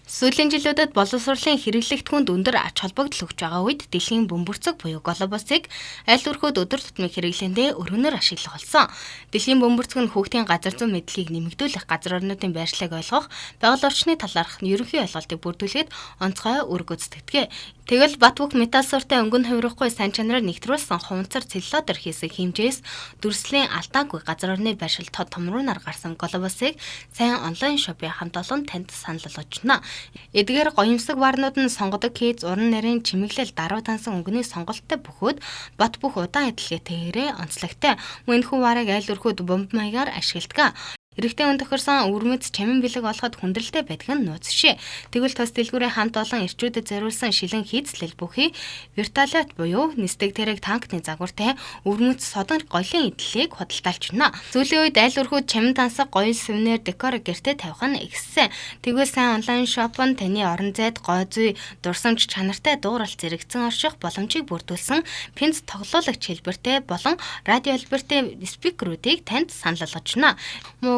Сүүлийн жилүүдэд боловсролын хэрэглэгдэхүүнд өндөр ач холбогдол өгч байгаа үед дэлхийн бөмбөрцөг буюу глобусыг аль өрхөд өдөр тутмын хэрэглээндээ өргөнөөр ашиглах болсон. Дэлхийн бөмбөрцөг нь хүүхдийн газар зүйн мэдлэгийг нэмэгдүүлэх, газар орнуудын байршлыг ойлгох, байгаль орчны талаарх ерөнхий ойлголтыг бүрдүүлэхэд онцгой үр гүйцэтгэдэг. Тэгвэл Батбүх металл суурьтай өнгөн хувирахгүй сайн чанараар нэвтрүүлсэн хуванцар целлулозоор хийсэн хэмжээс дүрслийн алдаагүй газар орны байршил тод томруулнаар гарсан глобусыг сайн онлайн шопын хамт олон танд санал болгож байна. Эдгээр гоёмсог варнууд нь сонгодог кейс, уран нарийн чимэглэл, даруй тансан өнгөний сонголттой бөхөөд Батбүх удаан эдлэгээтэйгээрээ онцлогтой. Мөн энэхүү варыг аль өрхөд бомб маягаар ашигладаг. Эрэгтэй хүн тохирсон өвөрмөц чамин бэлэг олоход хүндрэлтэй байдаг нь нууц шээ. Тэгвэл тос дэлгүүрийн хамт олон эрчүүдэд зориулсан шилэн хийцлэл бүхий вертолет буюу нисдэг тэрэг танкны загвартай өвөрмөц содон голын идлэлийг худалдаалж байна. Сүүлийн үед аль өрхөд чамин тансаг гоё сувенир декор гэртээ тавих нь ихссэн. Тэгвэл сайн онлайн шоп нь таны орон зайд гой зүй, дурсамж чанартай дууралт зэрэгцэн орших боломжийг бүрдүүлсэн пинц тоглоулагч хэлбэртэй болон радио хэлбэртэй спикерүүдийг танд санал болгож байна.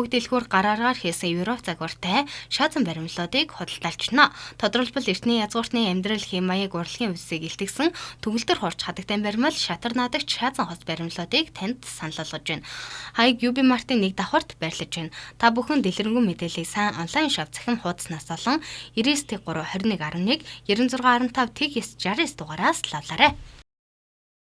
Дэлгүүр гарааргаар хийсэн Европ загвартай шаазан баримлуудыг худалдаалж байна. Тодорхойлбол эртний язгууртны амьдрал хэм маяг урлагийн үсийг илтгэсэн төгөлдөр хурц хадагтай баримл, шатар наадагч шаазан хос баримлуудыг танд санал болгож байна. Хаяг UB Mart-ын нэг давхарт байрлаж байна. Та бүхэн дэлгэрэнгүй мэдээллийг сайн онлайн шоп захин хуудаснаас болон 99 3 21 11 96 15 TGS 69 дугаараас лавлаарай.